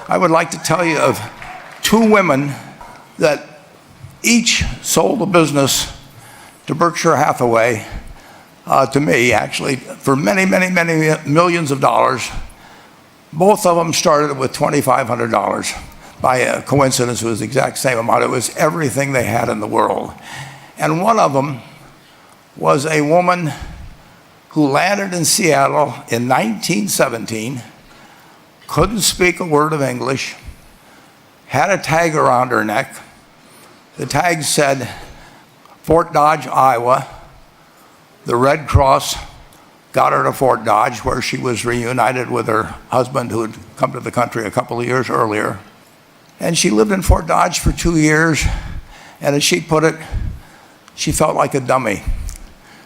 I would like to tell you of two women that each sold a business to Berkshire Hathaway, to me actually, for many, many, many millions of dollars. Both of them started with $2,500. By a coincidence, it was the exact same amount. It was everything they had in the world. And one of them was a woman who landed in Seattle in 1917, couldn't speak a word of English, had a tag around her neck. The tag said, Fort Dodge, Iowa. The Red Cross got her to Fort Dodge, where she was reunited with her husband who had come to the country a couple of years earlier. And she lived in Fort Dodge for 2 years, and as she put it, she felt like a dummy.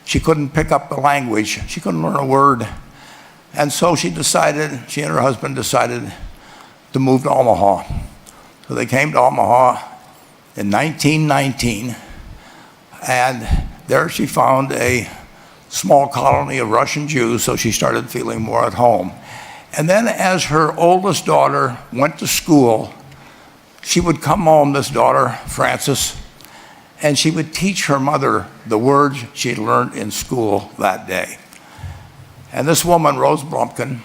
She couldn't pick up the language. She couldn't learn a word. And so she and her husband decided to move to Omaha. So they came to Omaha in 1919, and there she found a small colony of Russian Jews, so she started feeling more at home. And then as her oldest daughter went to school, she would come home, this daughter, Frances, and she would teach her mother the words she had learned in school that day. And this woman, Rose Blumpkin,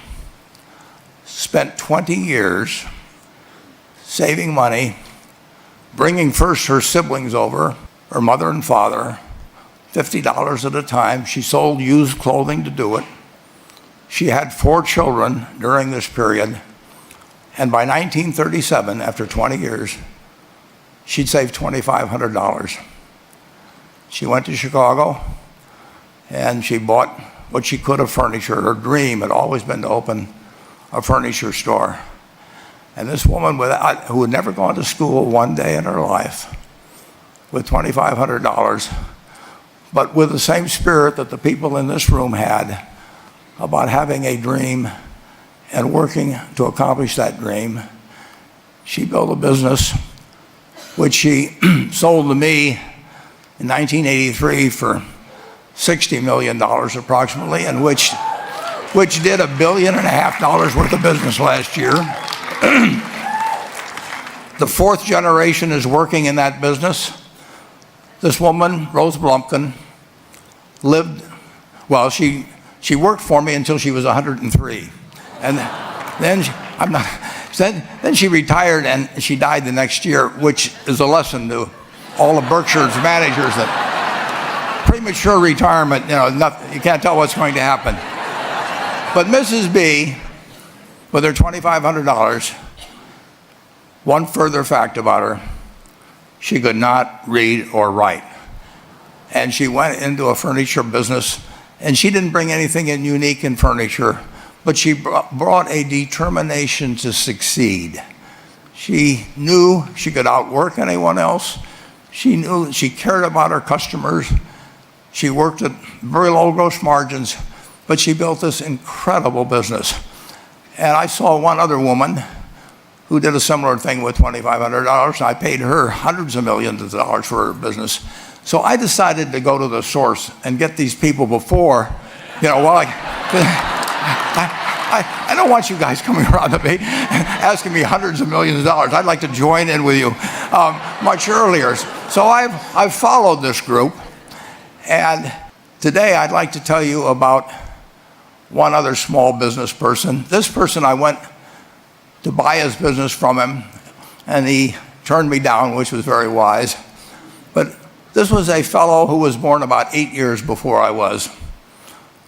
spent 20 years saving money, bringing first her siblings over, her mother and father, $50 at a time. She sold used clothing to do it. She had 4 children during this period. And by 1937, after 20 years, she'd saved $2,500. She went to Chicago and she bought what she could of furniture. Her dream had always been to open a furniture store. And this woman who had never gone to school one day in her life, with $2,500, but with the same spirit that the people in this room had about having a dream and working to accomplish that dream, she built a business which she sold to me in 1983 for $60 million approximately, and which did $1.5 billion worth of business last year. The 4th generation is working in that business. This woman, Rose Blumpkin, she worked for me until she was 103. And then she retired and she died the next year, which is a lesson to all of Berkshire's managers that premature retirement, you can't tell what's going to happen. But Mrs. B, with her $2,500, one further fact about her, she could not read or write. And she went into a furniture business, and she didn't bring anything unique in furniture, but she brought a determination to succeed. She knew she could outwork anyone else. She knew she cared about her customers. She worked at very low gross margins, but she built this incredible business. And I saw one other woman who did a similar thing with $2,500. I paid her hundreds of millions of dollars for her business. So I decided to go to the source and get these people before, I don't want you guys coming around to me asking me hundreds of millions of dollars. I'd like to join in with you much earlier. So I've followed this group, and today I'd like to tell you about one other small business person. This person, I went to buy his business from him, and he turned me down, which was very wise. But this was a fellow who was born about 8 years before I was.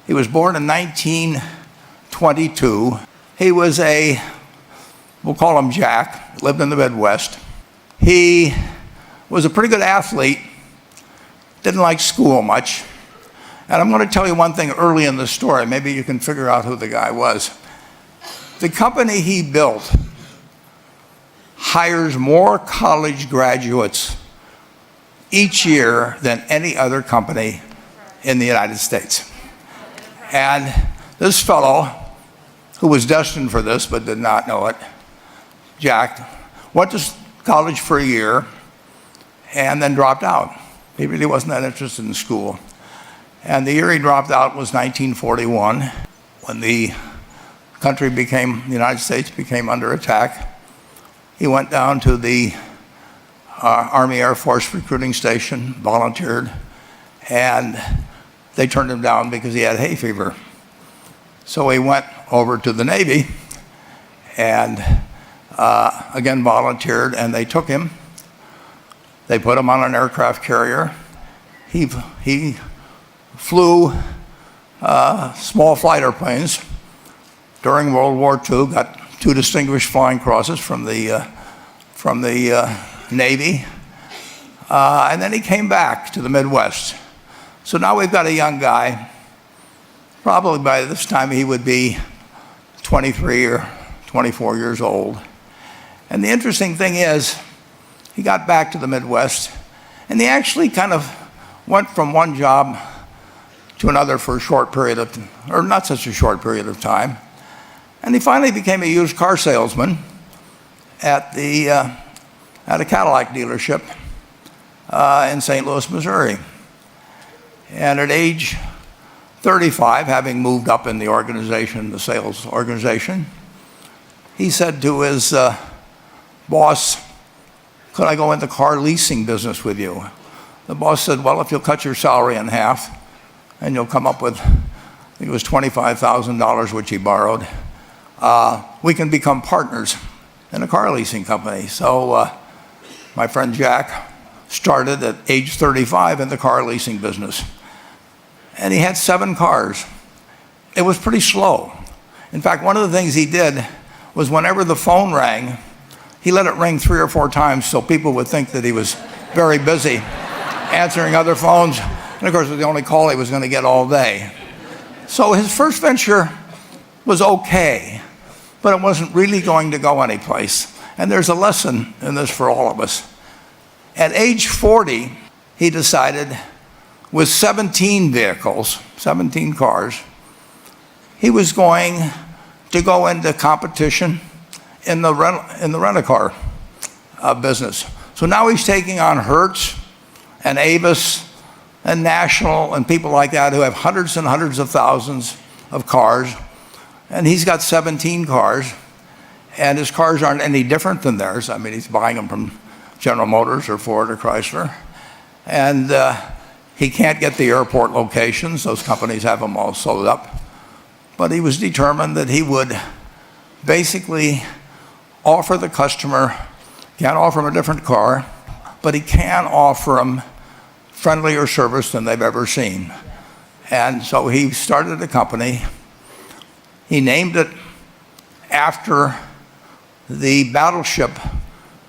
He was born in 1922. He was we'll call him Jack, lived in the Midwest. He was a pretty good athlete, didn't like school much. And I'm going to tell you one thing early in the story. Maybe you can figure out who the guy was. The company he built hires more college graduates each year than any other company in the United States. And this fellow, who was destined for this but did not know it, Jack, went to college for a year and then dropped out. He really wasn't that interested in school. And the year he dropped out was 1941, when the United States became under attack He went down to the Army Air Force recruiting station, volunteered, and they turned him down because he had hay fever. So he went over to the Navy and again volunteered, and they took him. They put him on an aircraft carrier. He flew small flight airplanes during World War II, got 2 distinguished flying crosses from the Navy, and then he came back to the Midwest. So now we've got a young guy, probably by this time he would be 23 or 24 years old. And the interesting thing is, he got back to the Midwest, and he actually kind of went from one job to another for a short period of, or not such a short period of time. And he finally became a used car salesman at a Cadillac dealership in St. Louis, Missouri. And at age 35, having moved up in the organization, the sales organization, he said to his boss, "Could I go in the car leasing business with you?" The boss said, "Well, if you'll cut your salary in half and you'll come up with," I think it was $25,000, which he borrowed, "we can become partners in a car leasing company." So my friend Jack started at age 35 in the car leasing business. And he had 7 cars. It was pretty slow. In fact, one of the things he did was whenever the phone rang, he let it ring 3 or 4 times so people would think that he was very busy answering other phones. And of course, it was the only call he was going to get all day. So his first venture was okay, but it wasn't really going to go anyplace. And there's a lesson in this for all of us. At age 40, he decided, with 17 vehicles, 17 cars, he was going to go into competition in the rent-a-car business. So now he's taking on Hertz and Avis and National and people like that who have hundreds and hundreds of thousands of cars. And he's got 17 cars, and his cars aren't any different than theirs. I mean, he's buying them from General Motors or Ford or Chrysler. And he can't get the airport locations. Those companies have them all sold up. But he was determined that he would basically offer the customer, can't offer him a different car, but he can offer them friendlier service than they've ever seen. And so he started a company. He named it after the battleship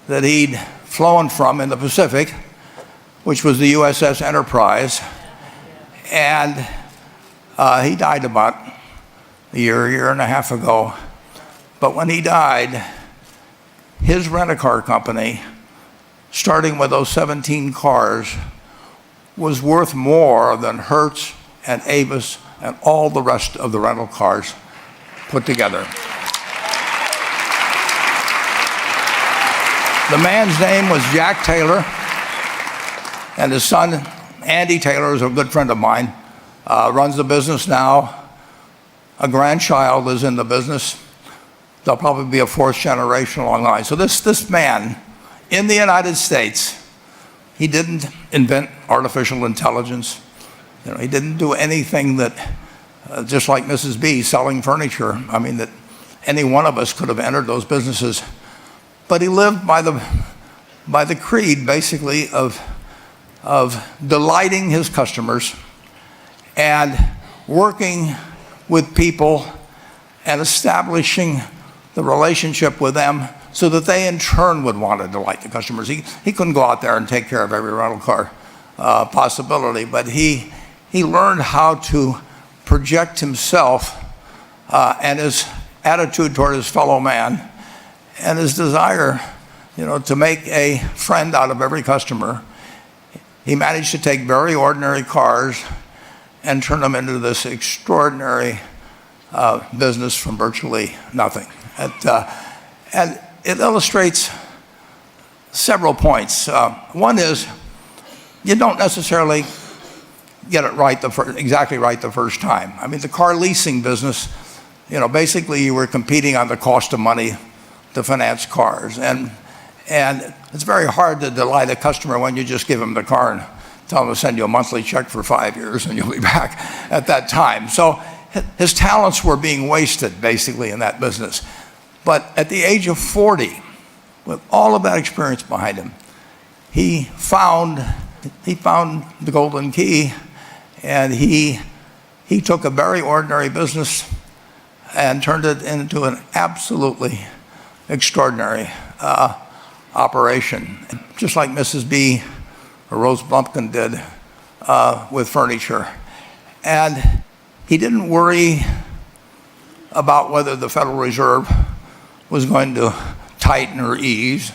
that he'd flown from in the Pacific, which was the USS Enterprise. And he died about a year and a half ago. But when he died, his rent-a-car company, starting with those 17 cars, was worth more than Hertz and Avis and all the rest of the rental cars put together. The man's name was Jack Taylor, and his son, Andy Taylor, is a good friend of mine, runs the business now. A grandchild is in the business. There'll probably be a 4th generation along the line. So this man, in the United States, he didn't invent artificial intelligence. You know, he didn't do anything that, just like Mrs. B selling furniture, I mean, that any one of us could have entered those businesses. But he lived by the creed, basically, of delighting his customers and working with people and establishing the relationship with them so that they in turn would want to delight the customers. He couldn't go out there and take care of every rental car possibility, but he learned how to project himself and his attitude toward his fellow man and his desire, to make a friend out of every customer. He managed to take very ordinary cars and turn them into this extraordinary business from virtually nothing. And it illustrates several points. One is, you don't necessarily get it right exactly right the first time. I mean, the car leasing business, basically you were competing on the cost of money to finance cars. And it's very hard to delight a customer when you just give them the car and tell them to send you a monthly check for 5 years and you'll be back at that time. So his talents were being wasted basically in that business. But at the age of 40, with all of that experience behind him, he found the golden key, and he took a very ordinary business and turned it into an absolutely extraordinary operation, just like Mrs. B or Rose Blumpkin did with furniture. And he didn't worry about whether the Federal Reserve was going to tighten or ease.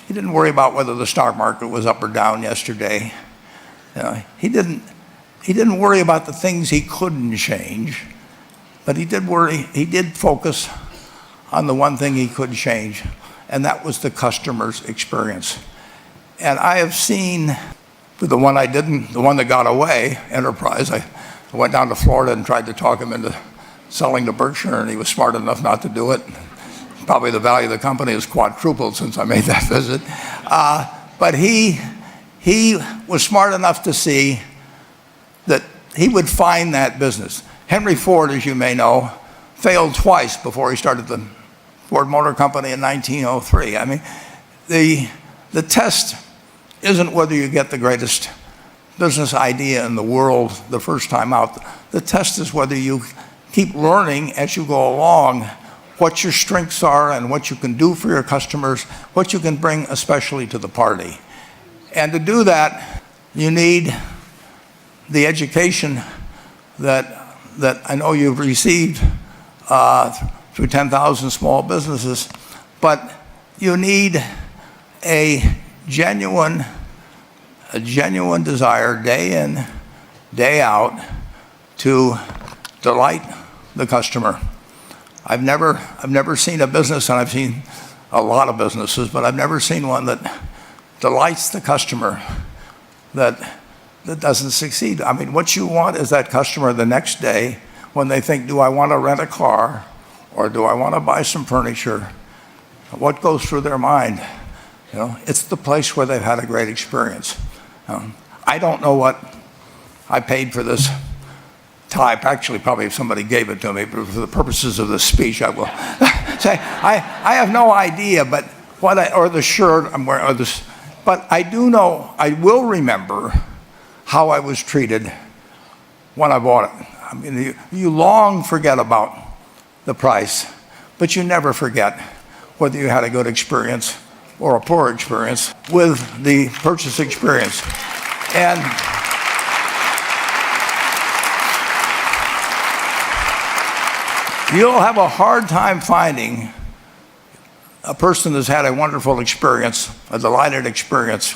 He didn't worry about whether the stock market was up or down yesterday. He didn't worry about the things he couldn't change, but he did focus on the one thing he could change, and that was the customer's experience. And I have seen the one that got away, Enterprise. I went down to Florida and tried to talk him into selling to Berkshire, and he was smart enough not to do it. Probably the value of the company has quadrupled since I made that visit. But he was smart enough to see that he would find that business. Henry Ford, as you may know, failed twice before he started the Ford Motor Company in 1903. I mean, the test isn't whether you get the greatest business idea in the world the first time out. The test is whether you keep learning as you go along what your strengths are and what you can do for your customers, what you can bring especially to the party. And to do that, you need the education that I know you've received through 10,000 small businesses, but you need a genuine desire day in, day out to delight the customer. I've never seen a business, and I've seen a lot of businesses, but I've never seen one that delights the customer that doesn't succeed. I mean, what you want is that customer the next day when they think, do I want to rent a car or do I want to buy some furniture? What goes through their mind? It's the place where they've had a great experience. I don't know what I paid for this tie. Actually, probably if somebody gave it to me, but for the purposes of this speech, I will say I have no idea. But or the shirt I'm wearing, but I do know. I will remember how I was treated when I bought it. I mean, you long forget about the price, but you never forget whether you had a good experience or a poor experience with the purchase experience. And you'll have a hard time finding a person that's had a wonderful experience, a delighted experience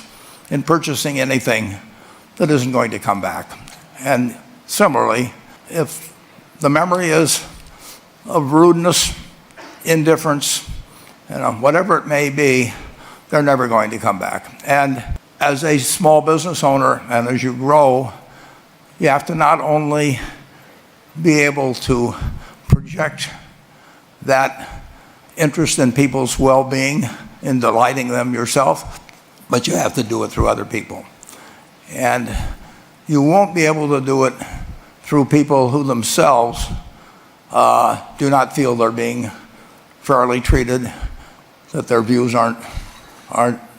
in purchasing anything that isn't going to come back. And similarly, if the memory is of rudeness, indifference, whatever it may be, they're never going to come back. And as a small business owner, and as you grow, you have to not only be able to project that interest in people's well-being, in delighting them yourself, but you have to do it through other people. And you won't be able to do it through people who themselves do not feel they're being fairly treated, that their views aren't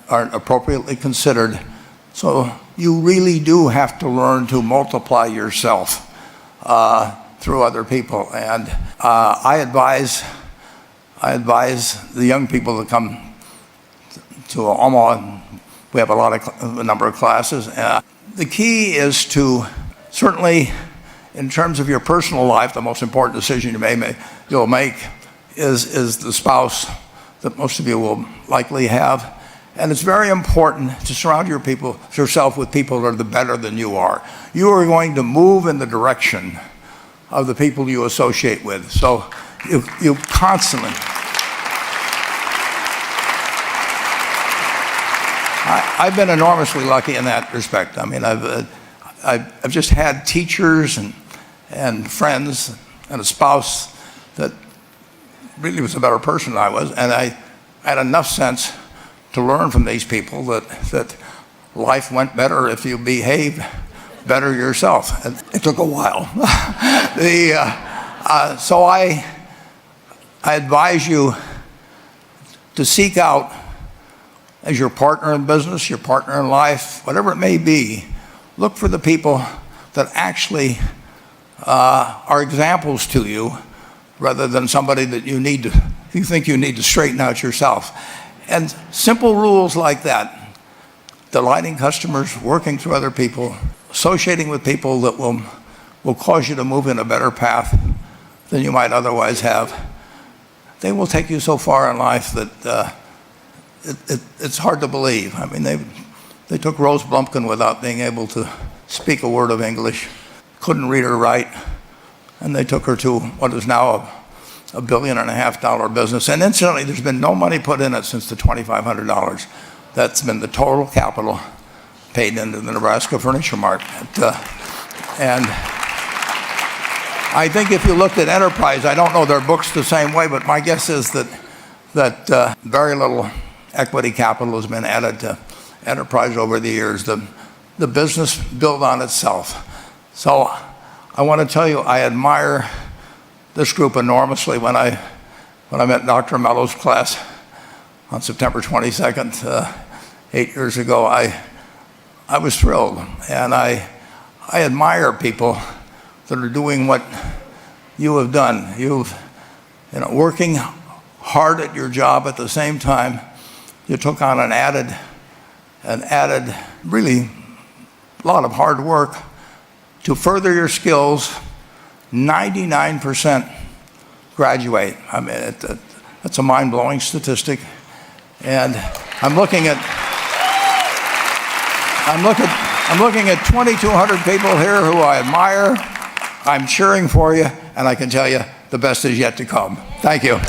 appropriately considered. So you really do have to learn to multiply yourself through other people. And I advise the young people that come to Omaha. We have a number of classes. The key is to, certainly in terms of your personal life, the most important decision you'll make is the spouse that most of you will likely have. And it's very important to surround yourself with people that are better than you are. You are going to move in the direction of the people you associate with. So you constantly. I've been enormously lucky in that respect. I mean, I've just had teachers and friends and a spouse that really was a better person than I was, and I had enough sense to learn from these people that life went better if you behaved better yourself. It took a while. So I advise you to seek out, as your partner in business, your partner in life, whatever it may be, look for the people that actually are examples to you, rather than somebody that you think you need to straighten out yourself. And simple rules like that: delighting customers, working through other people, associating with people that will cause you to move in a better path than you might otherwise have. They will take you so far in life that it's hard to believe. I mean, they took Rose Blumpkin without being able to speak a word of English, couldn't read or write, and they took her to what is now a $1.5 billion business. And incidentally, there's been no money put in it since the $2,500. That's been the total capital paid into the Nebraska Furniture Mart. And I think if you looked at Enterprise, I don't know their books the same way, but my guess is that very little equity capital has been added to Enterprise over the years. The business built on itself. So I want to tell you, I admire this group enormously. When I met Dr. Mello's class on September 22nd, 8 years ago, I was thrilled. And I admire people that are doing what you have done. Working hard at your job at the same time, you took on an added really a lot of hard work to further your skills. 99% graduate. I mean, that's a mind-blowing statistic. And I'm looking at 2,200 people here who I admire. I'm cheering for you, and I can tell you the best is yet to come. Thank you.